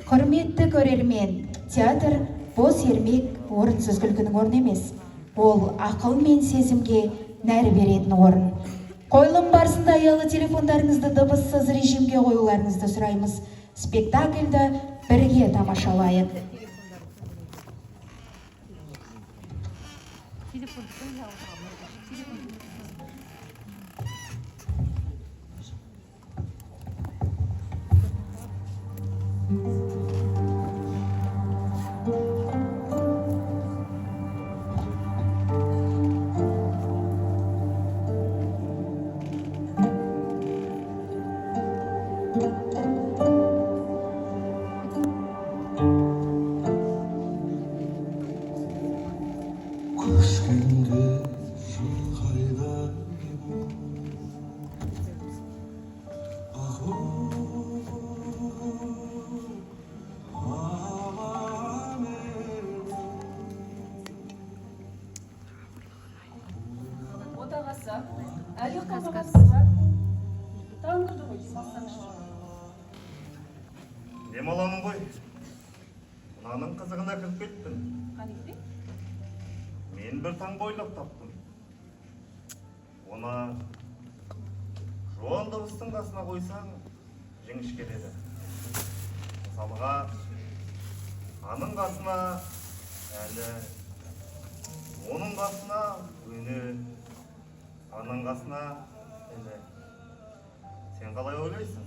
Құрметті көрермен, театр бос ермек, орынсыз күлкінің орны емес. Ол ақыл мен сезімге нәр беретін орын. Қойылым барысында аялы телефондарыңызды дыбыссыз режимге қоюларыңызды сұраймыз. Спектакльді бірге тамашалайық. Әлі қалмағансыз ба? Таңдырды ғой, демалсаңызшы. Демаламын ғой. Мынаның қызығына кіріп кеттім. Қанекте? Мен бір таңба ойлап таптым. Оны жуан дыбыстың қасына қойсаң, жіңішке келеді. Мысалға, аның қасына әлі, оның қасына өне, аның қасына әлі. Сен қалай ойлайсың?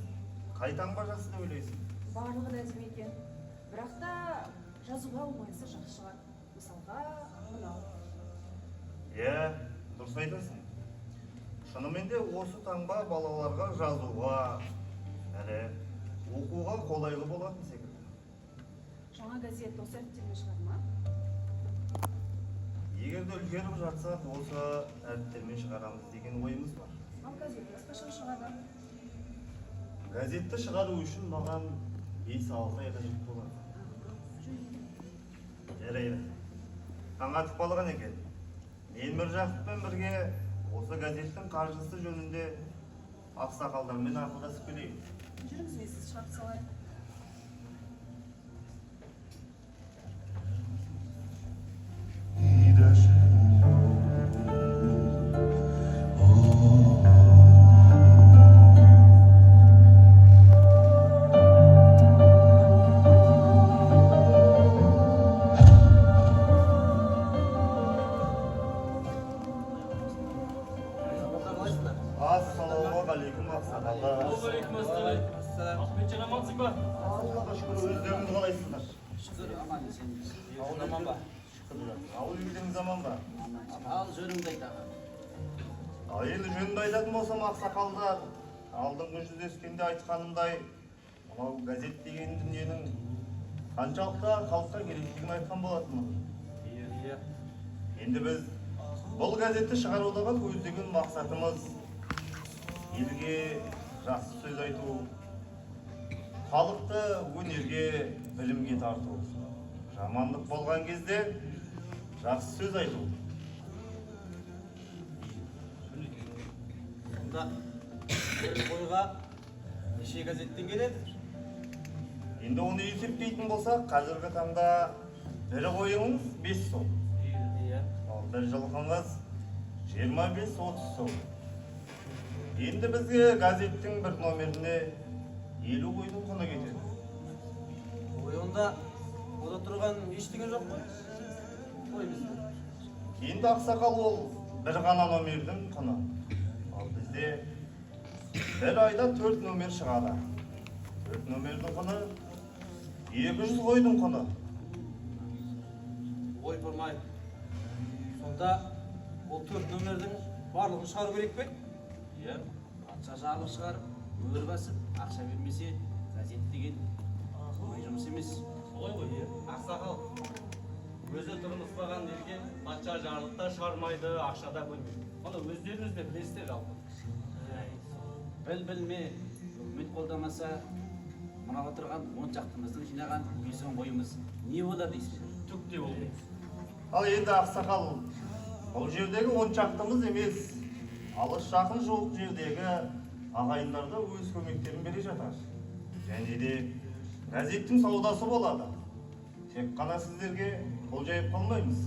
Қай таңба жасы да ойлайсың? Барлығы да әдемі екен. Бірақ та жазуға оңайсы жақсы шығар. Мысалға, мынау. Дұрыс айтасың. Шынымен де осы таңба балаларға жазуға, әлі оқуға қолайлы болатын секілді. Жаңа газет осы әріптермен шығар ма? Егер де үлгеріп жатсақ, осы әріптермен шығарамыз деген ойымыз бар. Ал газет басқаша шығады. Газетті шығару үшін маған 5-6 айға қажет болады. Жарайды. Таң атып қалған екен. Мен Міржақыппен бірге осы газеттің қаржысы жөнінде ақсақалдармен ақылдасып келейін. Жүріңіз, мен сіз шығарып салайын. Ассалаумағалейкум ақсақалдар. Ахметжан амансың ба? Аллаға шүкір, өздеріңіз қалайсыздар? Шүкір, аман есен. Ауыл аман ба? Ауыл үйдің заман ба? Ал жөніңді айт аға. Енді жөнімді айтатын болсам ақсақалдар, алдыңғы жүздескенде айтқанымдай, мынау газет деген дүниенің қаншалықты халыққа керектігін айтқан болатынмын. Иә. Енді біз бұл газетті шығарудағы көздеген мақсатымыз елге жақсы сөз айту, халықты өнерге, білімге тарту. Жамандық болған кезде жақсы сөз айту. Сонда бір қойға неше газеттен келеді? Енді оны есептейтін болсақ, қазіргі таңда бір қойыңыз 5 сом. Иә. Ал бір жылқыңыз 25-30 сом. Енді бізге газеттің бір номеріне 50 қойдың құны кетеді. Ой, онда ода тұрған ештеңе жоқ қой? Ой, бізде. Енді ақсақал ол бір ғана номердің құны. Ал бізде бір айда 4 номер шығады. 4 номердің құны 200 қойдың құны. Ой, бұрмай. Сонда ол 4 номердің барлығын шығару керек пе? Иә. Ақша жағы шығарып, өр басып, ақша бермесе, газет деген оңай жұмыс емес. Солай ғой, ақсақал. Өзі тұрмыспаған елге патша жарлықта шығармайды, ақша да бөлмейді. Оны өздеріңіз де білесіздер жалпы. Білме, үкімет қолдамаса, мына отырған 10 шақтымыздың жинаған 5-10 қойымыз не болады дейсіз? Түк те болмайды. Ал енді ақсақал, бұл жердегі 10 шақтымыз емес, алыс жақын жуық жердегі ағайындар да өз көмектерін бере жатар. Және де газеттің саудасы болады. Тек қана сіздерге қол жайып қалмаймыз.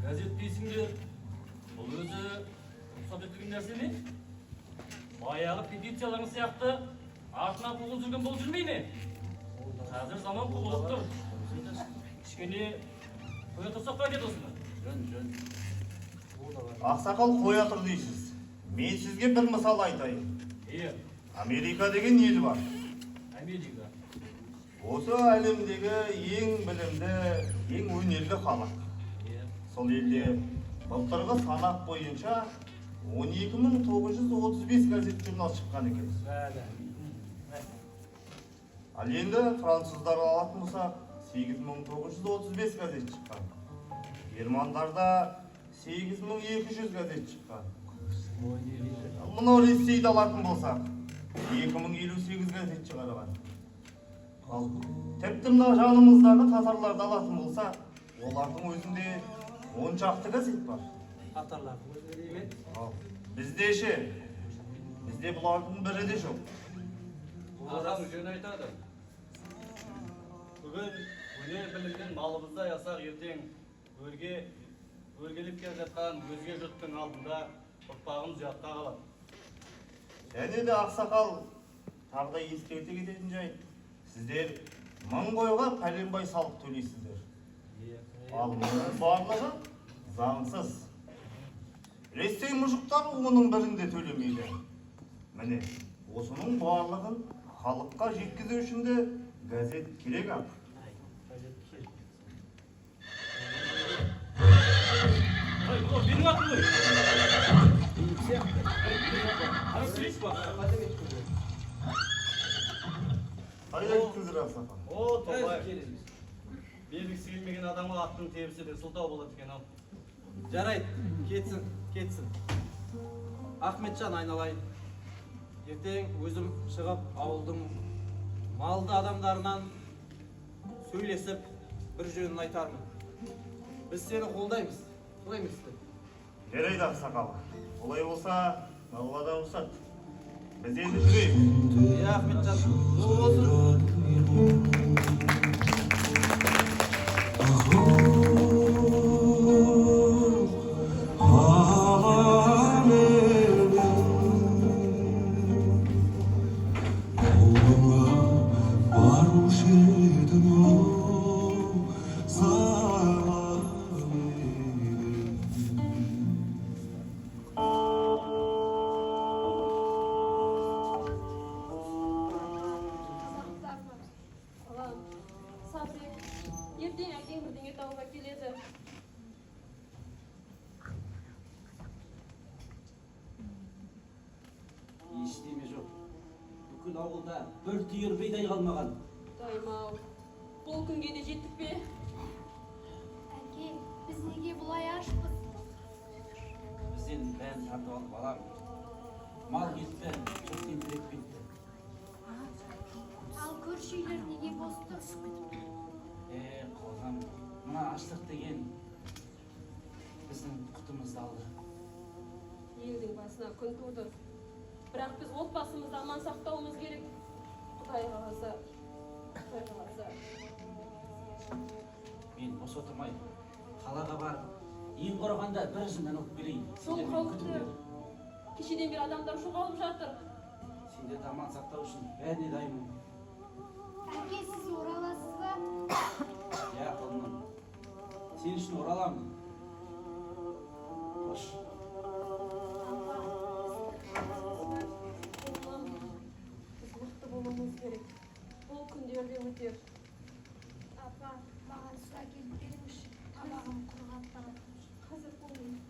Газет дейсіңдер, бұл өзі рұқсат етілген нәрсе ме? Баяғы петицияларың сияқты артынан қуғын жүрген болып жүрмей ме? Қазір заман құбылып тұр. Кішкене қоя тұрсақ қайтеді осыны? Жөн. Ақсақал қоя тұр дейсіз. Мен сізге бір мысал айтайын. Америка деген ел бар. Америка. Осы әлемдегі ең білімді, ең өнерлі халық. Сол елде былтырғы санақ бойынша 12.935 газет журнал шыққан екен. Ал енді француздар алатын болсақ 8.935 газет шыққан. Германдарда 8.200 газет шыққан. Мынау Ресейді алатын болсақ 2058 газет шығарған. Ал тіпті мына жанымыздағы татарларды алатын болсақ, олардың өзінде 10 шақты газет бар. Татарлардың өзінде дейме? Ал бізде ше, бізде бұлардың бірі де жоқ. Ағам жөн айтады. Бүгін өнер білінген малымызды аясақ ертең өлгеліп келе жатқан өзге жұрттың алдында ұрпағымыз ұятқа қалады. Және де ақсақал тағы да ескерте кететін жайт. Сіздер 1000 қойға пәленбай салық төлейсіздер. Ал мұның барлығы заңсыз. Ресей мұжықтары оның бірінде төлемейді. Міне, осының барлығын халыққа жеткізу үшін де газет керек ақ. Менің атым ғой. Қайда кеттіңіздер ақсақал? О, Тобай. Белгісі келмеген адамға аттың терісі де сылтау болады екен ау. Жарайды, кетсін. Ахметжан айналайын. Ертең өзім шығып ауылдың малды адамдарынан сөйлесіп бір жөнін айтармын. Біз сені қолдаймыз. Солай емес пе? Жарайды ақсақал. Олай болса, алға да рұқсат. Біз енді жүрейік. Ахметжан, жол болсын. Ертең әкең бірдеңе тауып келеді. Ештеме жоқ. Бүкіл ауылда бір түйір бидай қалмаған. Дайым-ау, бұл күнге де жеттік пе? Әке, біз неге бұлай ашпыз? Бізден бәрін тартып алып алам. Мал кетті, жұрт ентіреп кетті. Ал көрші үйлер неге бос тұр? Қоғам, мына аштық деген біздің құтымызды алды. Елдің басына күн туды. Бірақ біз отбасымызды аман сақтауымыз керек. Құдай қаласа. Мен бос отырмай, қалаға барып, ең құрығанда бір жыннан алып келейін. Сол қауіпті. Кешеден бері адамдар жоғалып жатыр. Сендерді аман сақтау үшін бәріне дайынмын. Әке, сіз ораласыз ба? Я, құлыным, сен үшін ораламын. Қош. Біз мықты болуымыз керек. Бұл күндер де өтер. Апа, маған су әкеліп беріңізші. Тамағым құрғап барады. Қазір болмайды.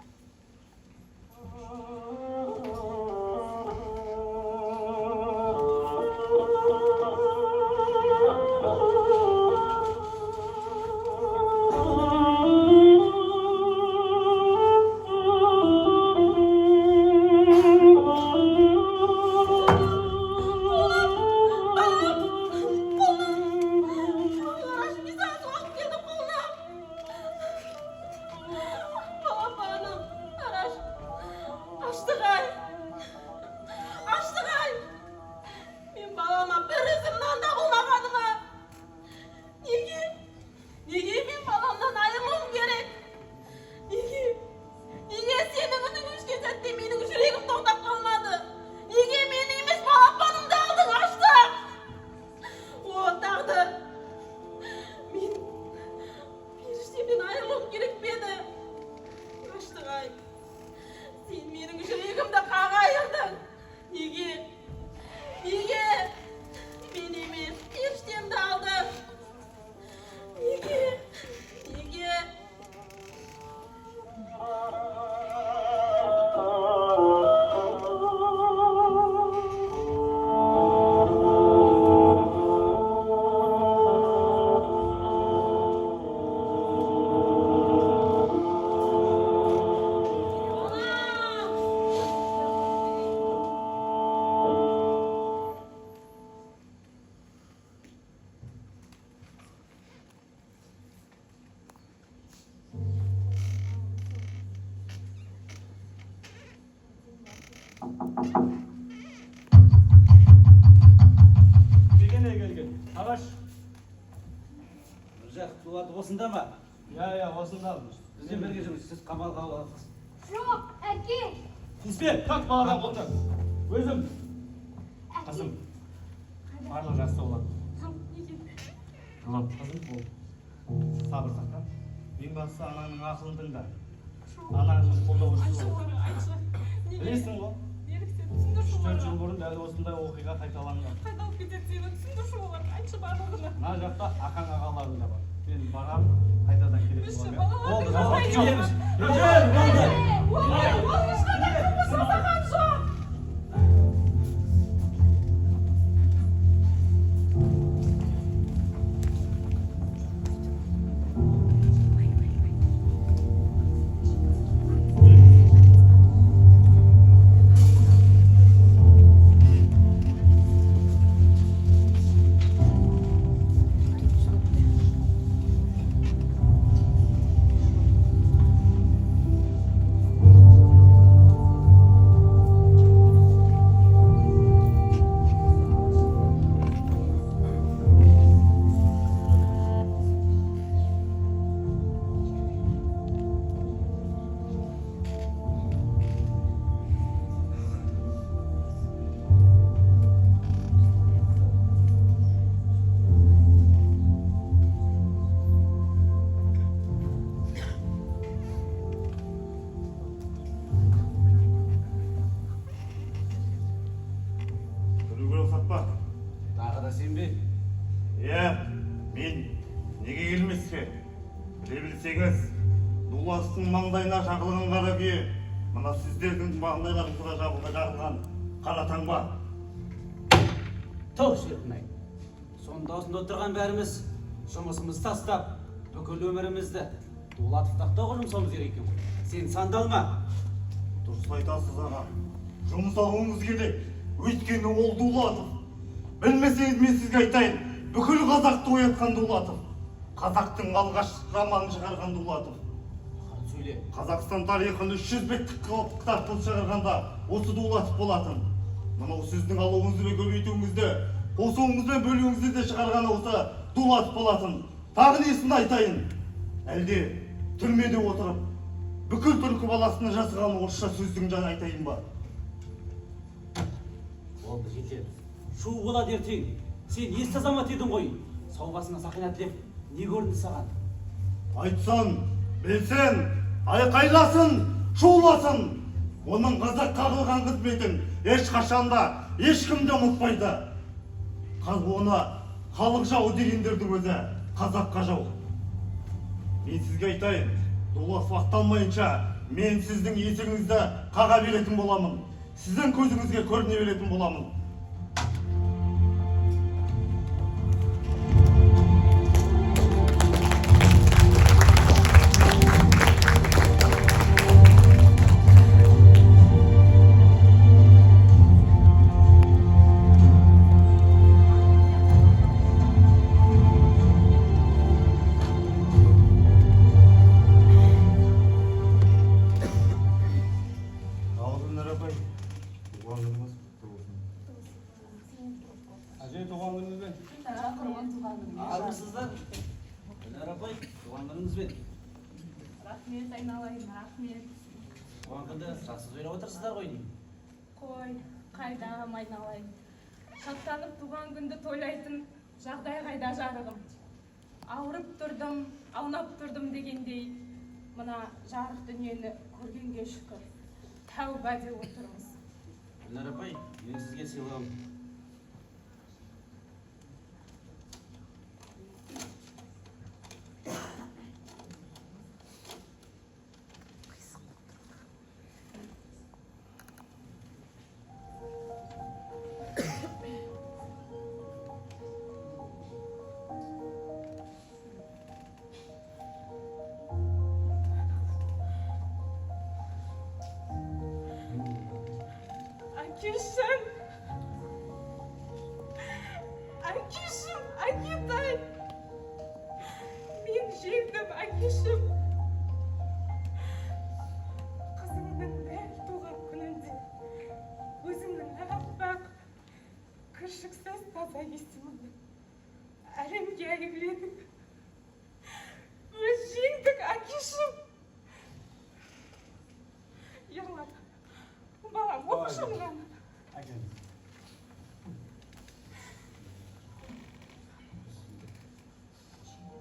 осында ма? Иә, осындамыз. Бізбен бірге жүріңіз, сіз қамалға аласыз. Жоқ, әке. Инспектор, как балаға болды? Өзім, қызым, барлық жақсы болады. Қызым бол. Сабыр сақта. Ең бастысы ананың ақылын тыңда. Анаңның қолдауы білесің ғой? 3-4 жыл бұрын дәл осындай оқиға қайталанған. Қайталып кетеді сені түсіндірші олар, айтшы барлығына. Мына жақта ақаң ағаларың да бар. Мен барам, қайтадан келетін Білші, боламын. балалар Келеміз. Ол ешқандай жасаған жоқ. Білуге рұқсат па? Тағы да сен бе? Иә, мен неге келмеске? Біле білсеңіз, дуластың маңдайына жағылған қара күйе, мына сіздердің маңдайларыңызға жағылған қара таңба. Тұр шіркін-ай. Сонда осында отырған бәріміз жұмысымызды тастап, бүкіл өмірімізді Дулатовтақта жұмсауымыз керек екен ғой. Сен сандалма. Дұрыс айтасыз аға. Жұмсауыңыз керек. Өйткені ол Дулатов. Білмесеңіз мен сізге айтайын. Бүкіл қазақты оятқан Дулатов. Қазақтың алғаш романын шығарған Дулатов. Сөйле. Қазақстан тарихын 300 беттік кітап қылып шығарғанда осы Дулатов болатын. Мынау сіздің алуыңызды бен көбейтуіңізді, қосуыңызды бен бөлуіңізді де шығарған осы Дулатов болатын. Тағы несін айтайын? Әлде түрмеде отырып, бүкіл түркі баласына жазған орысша сөздің жаны айтайын ба? Болды, жетеді. Шу болады ертең. Сен есті азамат едің ғой. Сау басыңа сақина тілеп, не көрінді саған? Айтсын, білсін, айқайласын, шуласын. Оның қазақ қағылған қызметін ешқашанда ешкімде ұмытпайды. Оны халық жауы дегендердің өзі қазаққа жау. Мен сізге айтайын, Дулатов ақталмайынша мен сіздің есігіңізді қаға беретін боламын. Сіздің көзіңізге көріне беретін боламын. Әже, туған күніңізбен. Армысыздар? Гүлнар апай, туған күніңізбен. Рахмет, айналайын, рахмет. Туған күнді жақсы тойлап отырсыздар ғой деймін. Қой, қайдам айналайын. Шаттанып туған күнді тойлайтын жағдай қайда жарығым. Ауырып тұрдым, аунап тұрдым дегендей, мына жарық дүниені көргенге шүкір. Тәуба деп отырмыз. Гүлнар апай, мен сізге сыйлығым. Әкешім! Әкешім, әкетай! Мен жеңдім, әкешім! Қызымның дәл туған күнінде өзімнің аппақ, кіршіксіз таза есімімді әлемге әйгіледім. Шумган.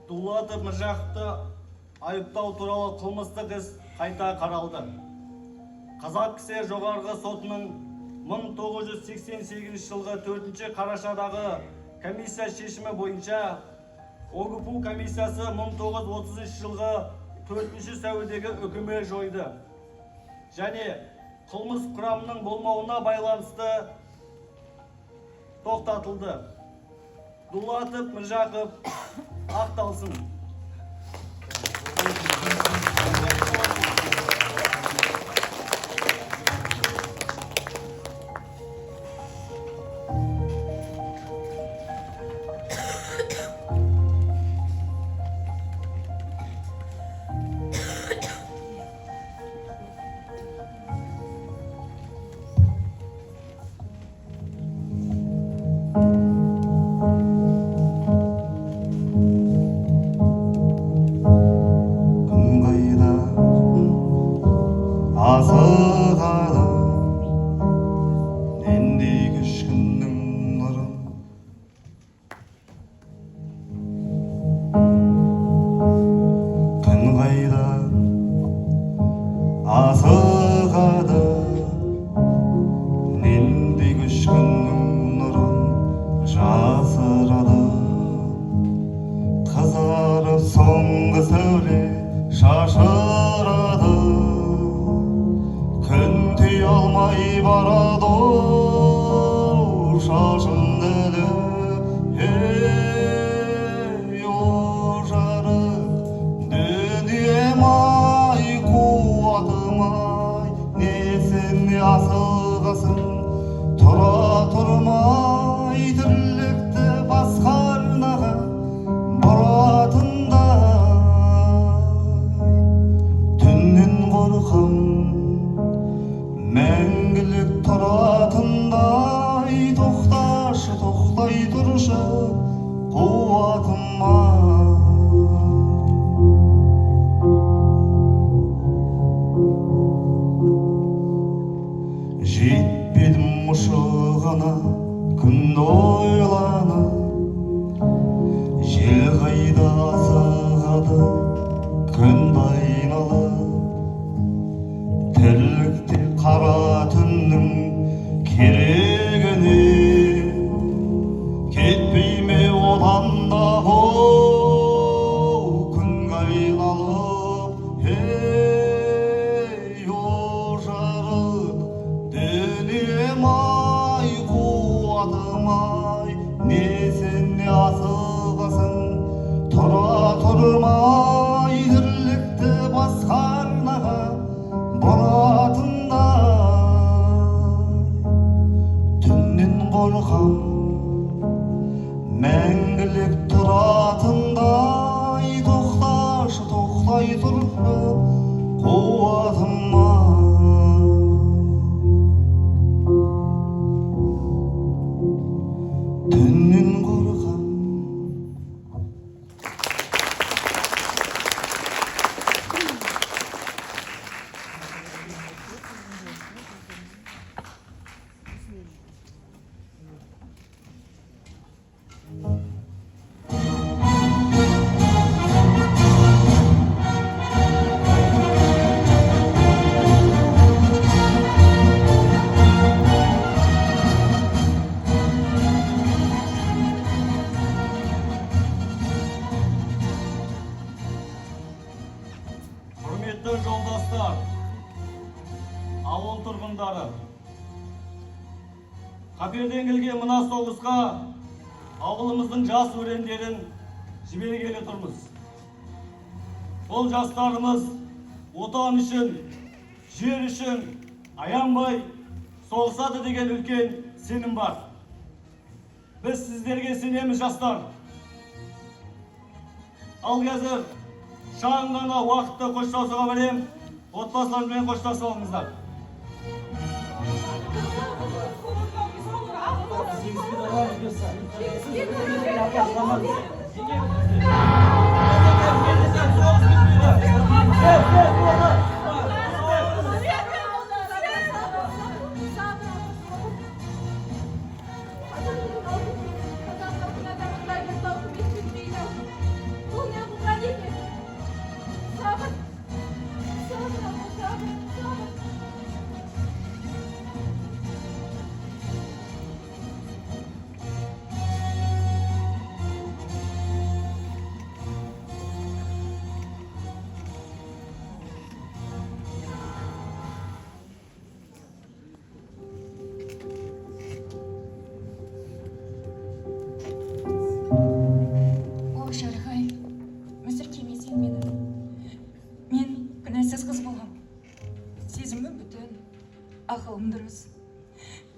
Дулатов Міржақыпты айыптау туралы қылмыстық іс қайта қаралды. Қазақ кісі жоғарғы сотының 1988 жылғы 4 қарашадағы комиссия шешімі бойынша ОГПУ комиссиясы 1930 жылғы 4 сәуірдегі үкімі жойды. Және қылмыс құрамының болмауына байланысты тоқтатылды. Дулатов Міржақып ақталсын. Азығады нендей күшкіннің нұрын. Күн қайда азығады нендей күшкіннің нұрын жасырады. Қызарып соңғы сәуле шашырады. Күнтей алмай барады шашымды ей о жарық дүнием-ай қуатым-ай несіне асығасың тұра тұрмай тірлікті басқа арнаға бұратындай түннен қорқам мәңгілік тұратындай тоқташы тоқтай тұршы қуатым-ай. Жетпедім мұшығына күн ойланып, жел қайда асығады күн айналып. Тірлікте қара түннің керегіне кетпей ме одан да күнге айналып. Ей о жарық дүнием-ай қуатым-ай несіне асығасың тұра тұрмай тірлікті басқа арнаға бұратындай түннен қорқам мәңгілік тұратындай тоқташы тоқтай тұршы қуатым-ай. Түннен қорқам. Құрметті жолдастар, ауыл тұрғындары, қаперден келген мына соғысқа ауылымыздың жас өрендерін жібергелі тұрмыз. Бұл жастарымыз отан үшін, жер үшін аянбай соғысады деген үлкен сенім бар. Біз сіздерге сенеміз жастар. Ал қазір шағын ғана уақытты қоштасуға берем. Отбасыларымен қоштасып алыңыздар.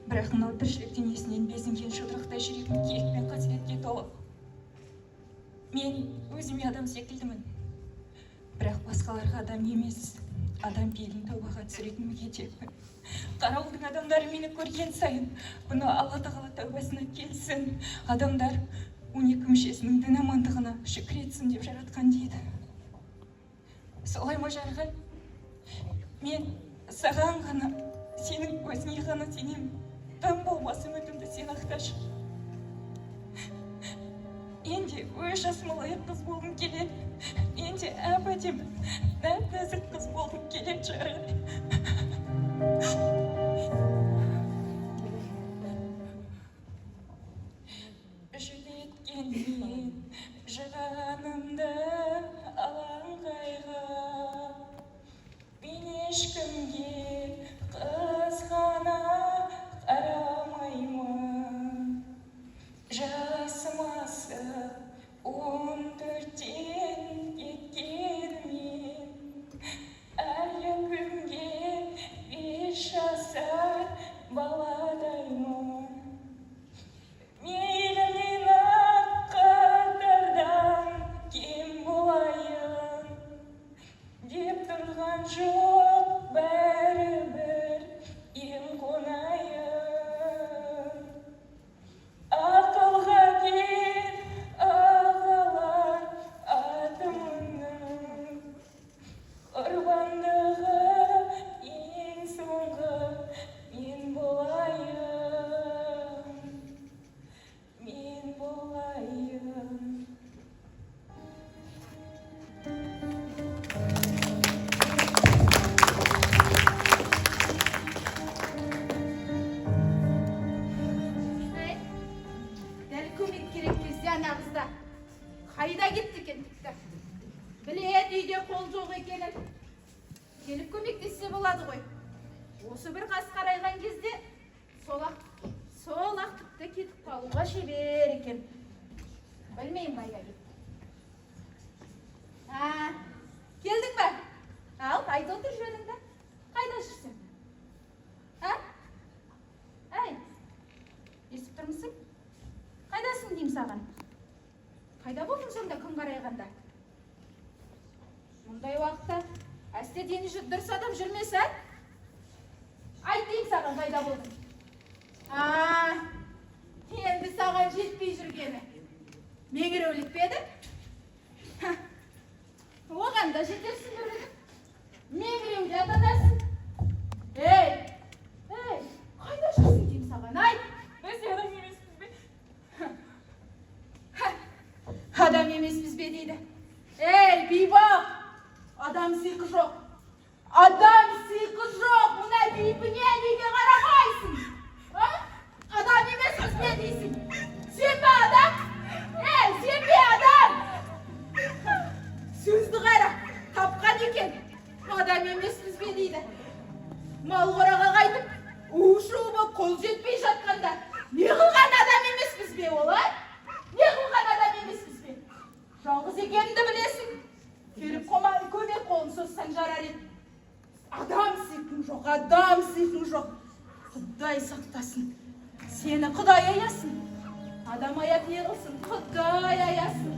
бірақ мынау тіршілік дүниесінен безінген жұдырықтай жүрегім кек пен қасіретке толы. Мен өзіме адам секілдімін. Бірақ басқаларға адам емес, адам пейілін тәубаға түсіретін мүгедекпін. Қарауылдың адамдары мені көрген сайын, бұны Алла тағала тәубасына келсін. Адамдар 12 мүшесінің дін амандығына шүкір етсін деп жаратқан дейді. Солай ма жарғай? Мен саған ғана, сенің өзіңе ғана сенем. Тым болмасы үмітімді сен ақташы. Енді өз жасыма лайық қыз болғым келеді. Енді әп-әдемі, нәп-нәзік қыз болғым келеді жарғай. Жүдеткенмен жығанымды алаңқайға, мен ешкімге қызғана қарамаймын. Жасым асып 14-тен кеткенмен, әлі күнге 5 жасар баладаймын. Мейлі мен ақ қатардан кем болайын деп тұрған жоқ, бәрібір ең қонайын. Ақылға кет ағалар атымның, құрбандығы ең соңғы мен болайын, мен болайын. Дәл көмек керек кезде ана қызда қайда кетті екен тіпті. Біледі үйде қол жоқ екенін. Келіп көмектессе болады ғой. Осы бір қас қарайған кезде сол-ақ тіпті кетіп қалуға шебер екен. Білмеймін қайда кетті. Келдің бе? Ал, қайда отыр жөніңді? Қайда жүрсің? Әй, естіп тұрмысың? Қайдасың деймін саған? Қайда болдың сонда күн қарайғанда? Мұндай уақытта әсте дені дұрыс адам жүрмес, Айт деймін саған, қайда болдың? Енді саған жетпей жүргені. Меңіреулік пе еді? Оған да жетерсің бөлігін. Меңіреуде атанарсың. Ей, қайда жүрсің деймін саған, айт. Біз адам емеспіз бе? Адам емеспіз бе дейді. Ей, бейбақ, адам сиқы жоқ. Адам сиқы жоқ. Мына бейбіне неге қарамайсың? Адам емеспіз бе дейсің? Сен бе адам? Сен бе адам? Сөзді қара, тапқан екен. Адам емеспіз бе дейді. Мал қораға қайтып, у-шуы қол жетпей жатқанда, не қылған адам емеспіз бе олай? Не қылған адам емеспіз бе? Жалғыз екеніңді білесің. Келіп көмек қолын созсаң жарар еді. Адам сиқың жоқ, адам сиқың жоқ. Құдай сақтасын. Сені Құдай аясын. Адам аяп не қылсын, Құдай аясын.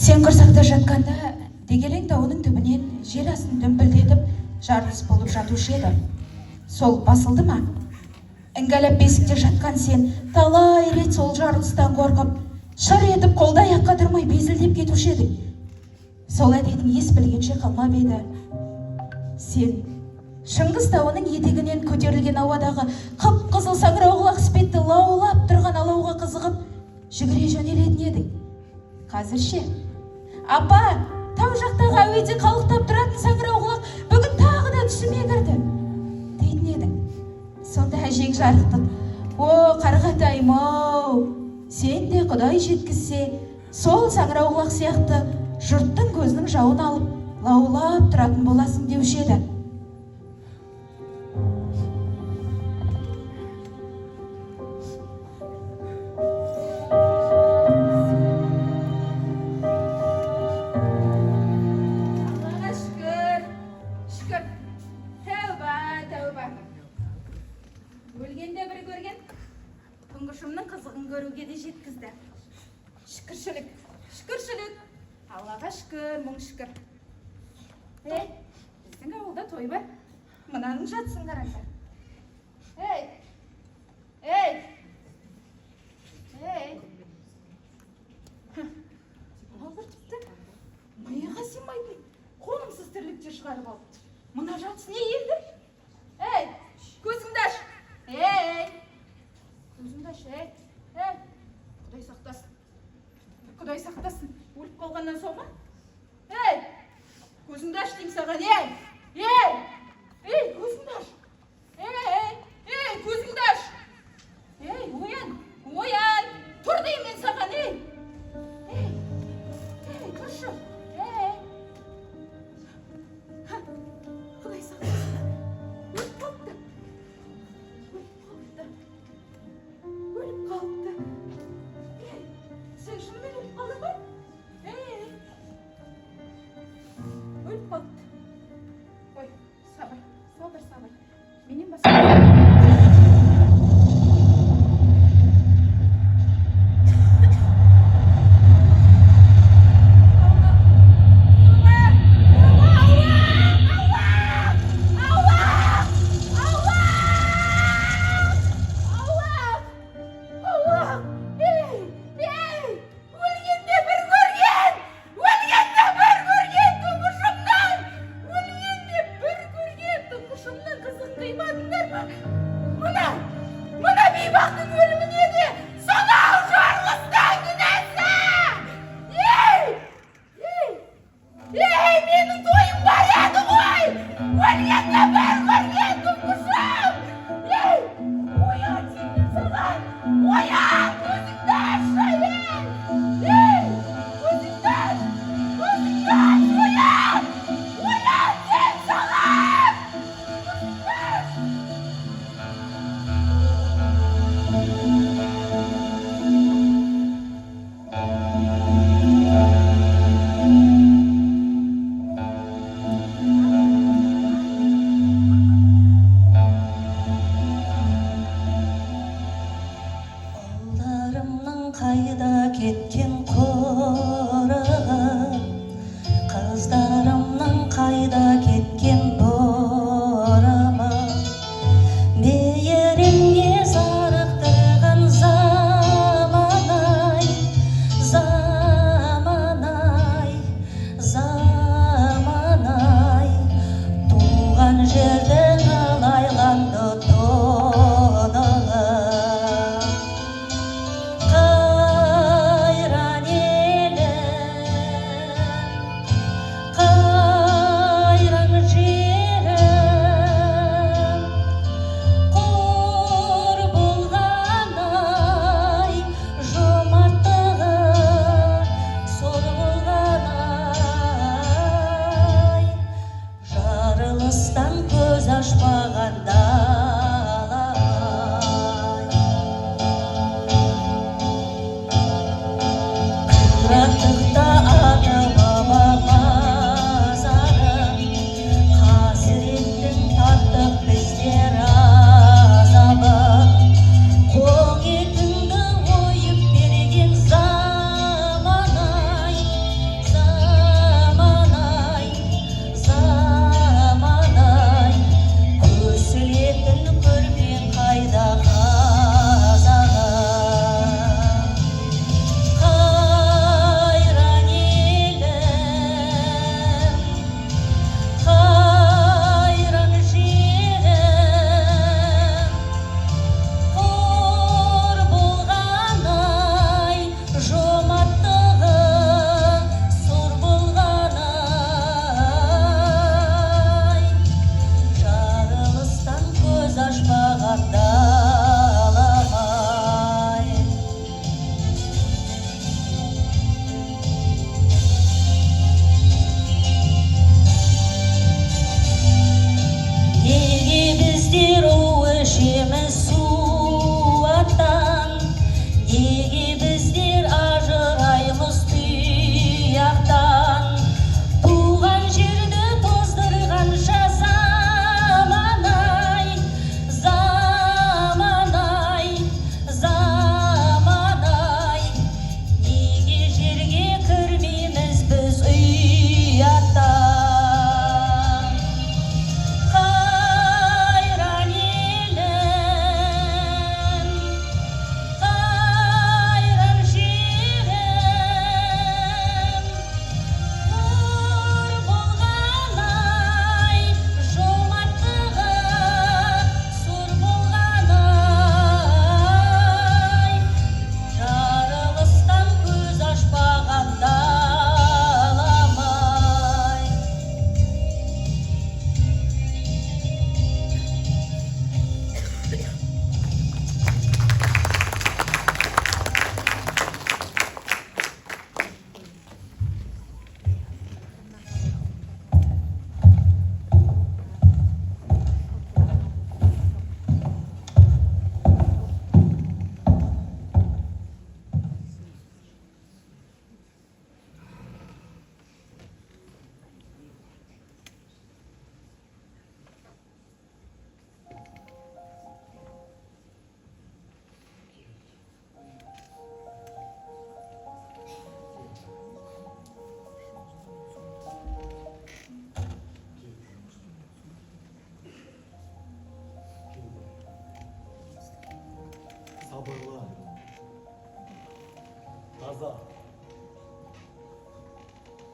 Сен құрсақта жатқанда дегелең тауының түбінен жел астын дүмпілдетіп жартыс болып жатушы еді. Сол басылды ма? Іңгәліп бесікте жатқан сен талай рет сол жарылыстан қорқып, шыр етіп қолда аяққа тұрмай безілдеп кетуші едің. Сол әдетің ес білгенше қалмап еді. Сен Шыңғыс тауының етегінен көтерілген ауадағы қып-қызыл саңырауқұлақ іспетті лаулап тұрған алауға қызығып жүгіре жөнелетін едің. Қазір ше? Апа, тау жақтағы әуеде қалықтап тұратын саңырауқұлақ бүгін тағы да түсіме кірді дейтін едің. Сонда әжең жарықтық: о, қарғатайым-ау, сен де Құдай жеткізсе, сол саңырауқұлақ сияқты жұрттың көзінің жауын алып лаулап тұратын боласың деуші еді. Шүкіршілік. Аллаға шүкір, мың шүкір. Ей, біздің ауылда той бар. Мынаның жатсын қараңдар. Ей! Ей! Ей! Мынау бір тіпті миыға сыймайтын қонымсыз тірлікте шығарып алыпты. Мына жатсын не елді? Ей! Көзіңді аш! Ей! Көзіңді аш, ей! Ей! Құдай сақтасын. Құдай сақтасын. Өліп қалғаннан соң ба? Ей! Көзіңді аш деймін саған, ей! Ей! Ей, көзіңді аш! Ей! Ей, көзіңді аш! Ей, оян! Оян! Тұр деймін мен саған, ей! Ей! Ей, тұршы! Ей! Ха! Құдай сақтасын. Өліп қалыпты. Өліп қалыпты. Ей! Сен шынымен өліп қалдың ба? Ей! Өліп қалыпты. Ой, сабыр, сабыр, сабыр. Менен басқа.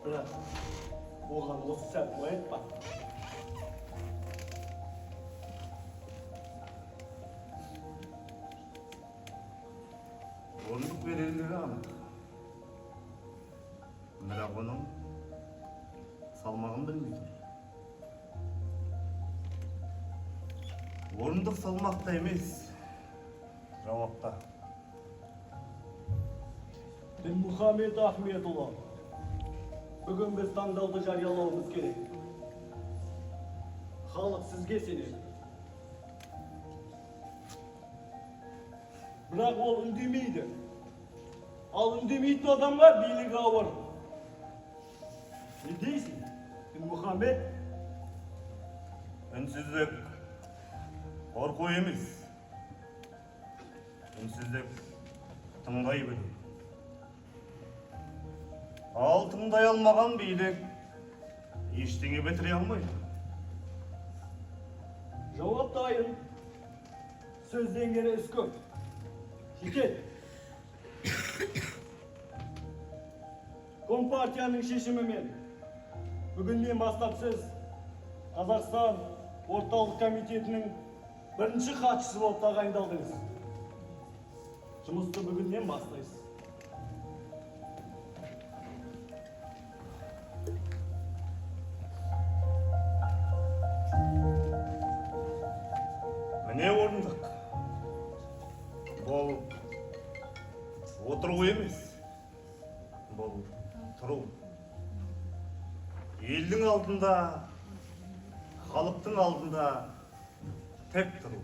Бірақ оған осы сәт былай айтпа. Орындық берерлері анық. Бірақ оның салмағын білмей тұр. Орындық салмақта емес, жауапта. Дінмұхамед Ахметұлы, бүгін біз таңдауды жариялауымыз керек. Халық сізге сенеді. Бірақ ол үндемейді. Ал үндемейтін адамға билік ауыр. Не дейсің, Дінмұхамед? Үнсіздік қорқу емес. Үнсіздік тыңдай білу. Ал тыңдай алмаған билік ештеңе бітіре алмайды. Жауап дайын. Сөзден кері іс көп. Жетет. Компартияның шешімімен бүгіннен бастап сіз Қазақстан орталық комитетінің бірінші хатшысы болып тағайындалдыңыз. Жұмысты бүгіннен бастайсыз. Міне орындық. Бұл отыру емес. Бұл тұру. Елдің алдында, халықтың алдында тек тұру.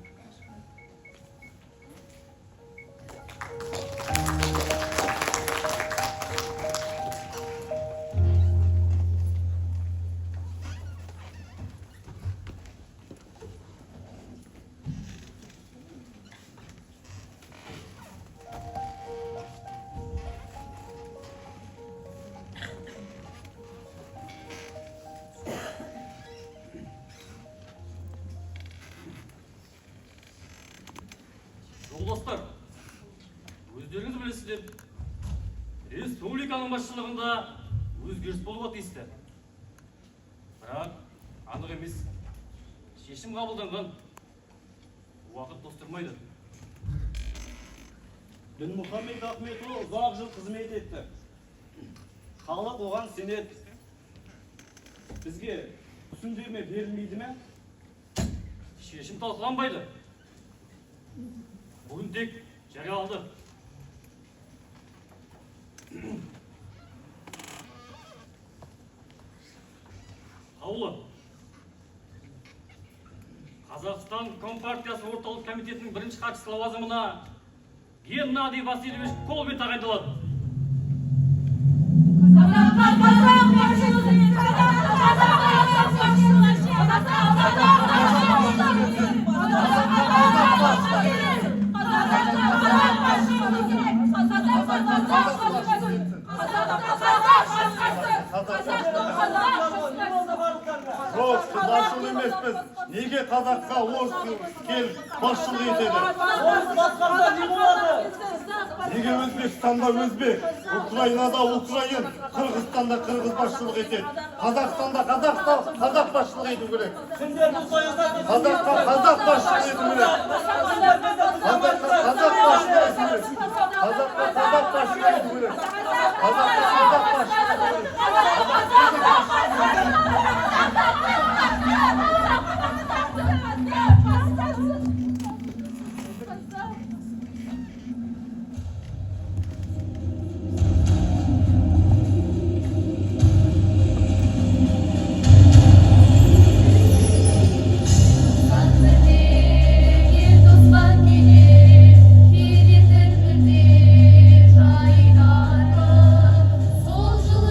Жолдастар, өздеріңіз білесіздер, республиканың басшылығында өзгеріс болуға тиісті. Бірақ анық емес, шешім қабылданған, уақыт тостырмайды. Дінмұхамед Ахметұлы ұзақ жыл қызмет етті. Халық оған сенеді. Бізге түсіндірме берілмейді ме? Шешім талқыланбайды. Бүгін тек жарияланды. Қаулы. Қазақстан Компартиясы орталық комитетінің бірінші хатшысы лауазымына Геннадий Васильевич Колбин тағайындалады. Жоқ, басшылық емеспіз. Неге қазаққа орыс келіп басшылық етеді? Орыс басқарда не болады? Неге Өзбекстанда өзбек, Украинада украин, Қырғызстанда қырғыз басшылық етеді? Қазақстанда қазақ басшылық ету керек. Сендер бұл саясат Қазаққа қазақ басшылық ету керек. Қазаққа қазақ басшылық ету керек. Қазаққа қазақ басшылық ету керек. Қазаққа қазақ басшылық Sol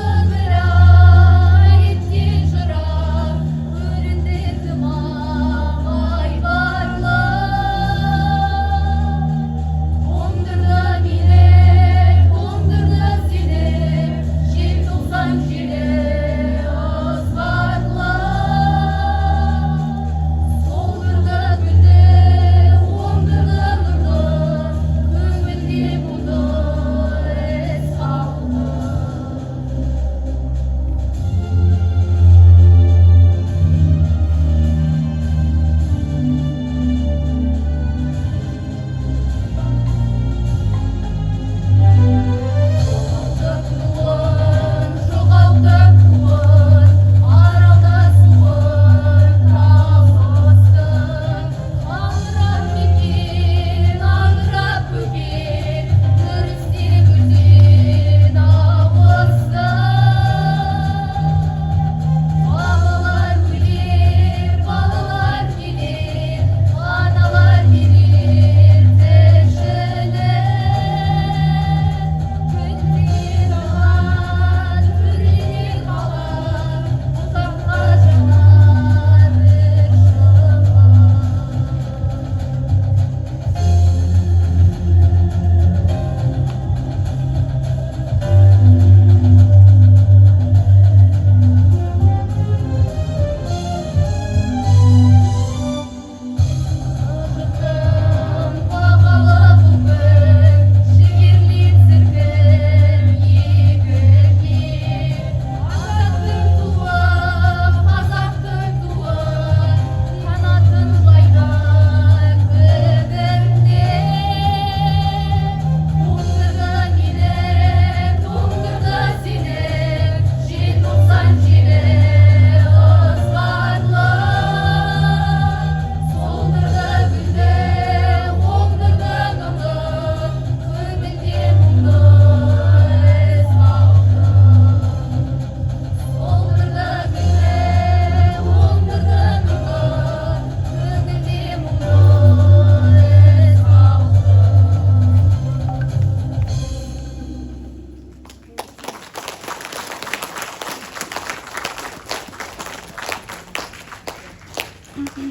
Қазақтың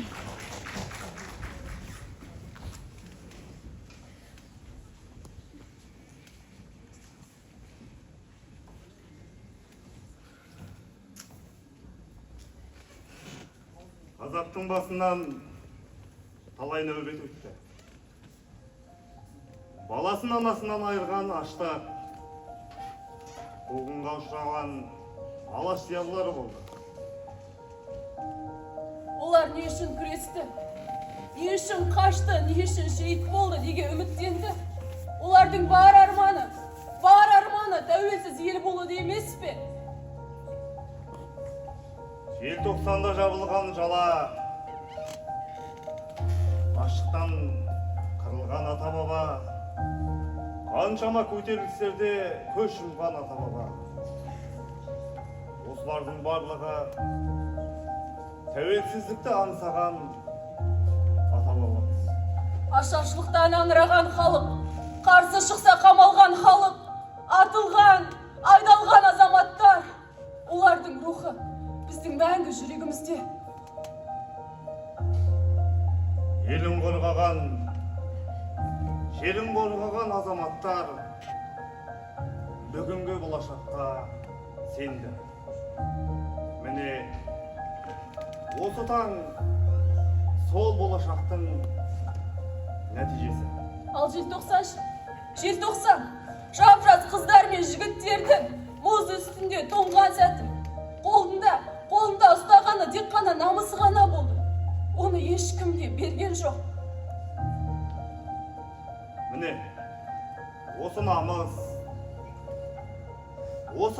басынан талай нәубет өтті. Баласын анасынан айырған аштақ, қуғынға ұшыраған алаш зиялылары болды. Олар не үшін күресті? Не үшін қашты? Не үшін шейіт болды деге үміттенді? Олардың бар арманы тәуелсіз ел болуды емес пе? Желтоқсанда жабылған жала, аштықтан қырылған ата-баба, қаншама көтерілістерде көз жұмған ата-баба. Осылардың барлығы тәуелсіздікті аңсаған ата-бабамыз. Ашаршылықтан аңыраған халық, қарсы шықса қамалған халық, атылған, айдалған азаматтар. Олардың рухы біздің мәңгі жүрегімізде. Елін қорғаған, жерін қорғаған азаматтар бүгінгі болашаққа сенді. Міне, осы таң сол болашақтың нәтижесі. Ал желтоқсан, жап-жас қыздар мен жігіттердің мұз үстінде тоңған сәтім. Қолында ұстағаны тек қана намысы ғана болды. Оны ешкімге берген жоқ. Міне, осы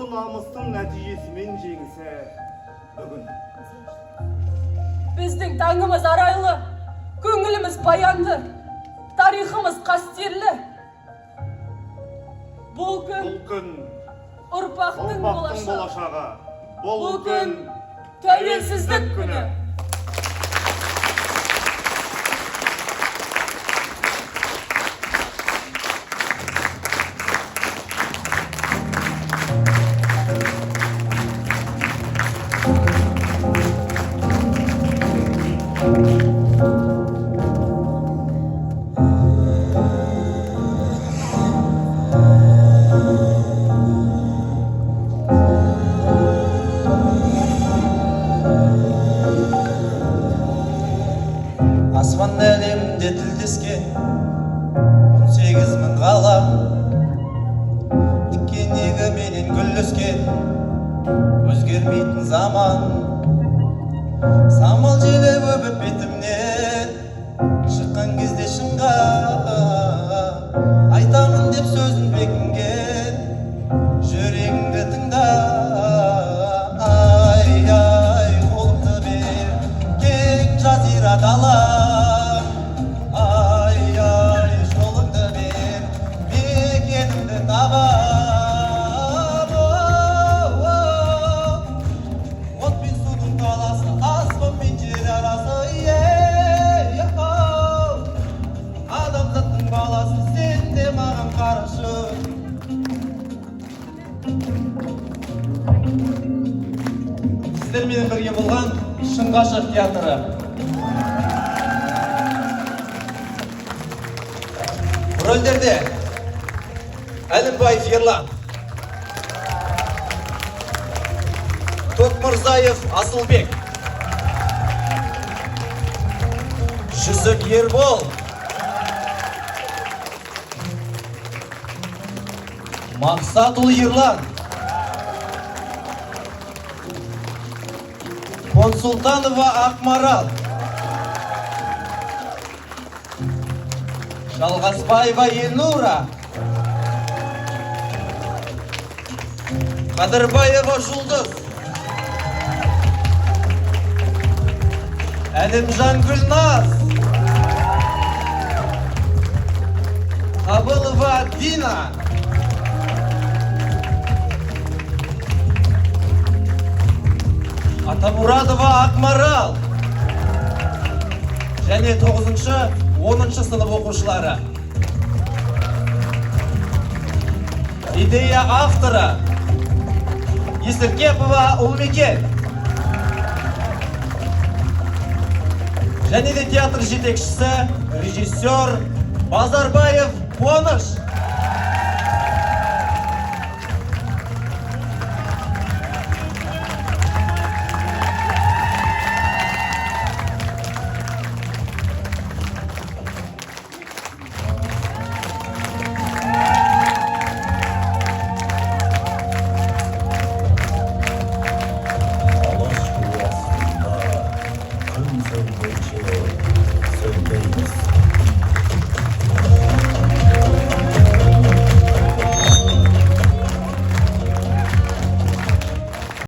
намыстың нәтижесімен жеңісі бүгін. Біздің таңымыз арайлы, көңіліміз баянды, тарихымыз қастерлі. Бұл күн ұрпақтың болашағы. Бұл күн тәуелсіздік күні. Аспан әлемде тілдескен 18 мың қала, тіккен егіменен гүл өскен, өзгермейтін заман. Самал желіп өбіп бетімнен шыққан кезде шыңға, айтамын деп сөзін бекінген жүрегіңді тыңда. Ай, қолымды бер, кең жазира дала. Жолыңды бер, мекенімді табам. От пен судың таласы, аспан мен жер арасы. Адамзаттың баласы, сен де маған қарашы. Сіздермен бірге болған Шыңғашев театры. Рөлдерде Әлімбаев Ерлан, Тоқмырзаев Асылбек, Жүсіп Ербол, Мақсатұлы Ерлан, Консултанова Ақмарал, Жалғасбаева Елнура, Қадырбаева Жұлдыз, Әлімжан Гүлназ, Қабылова Дина, Атамурадова Ақмарал және 9-10 сынып оқушылары. Идея авторы Есіркепова Ұлмекен. және де театр жетекшісі режиссер Базарбаев Қуаныш. Алаш рухында күн сөнбейді, сөнбейміз.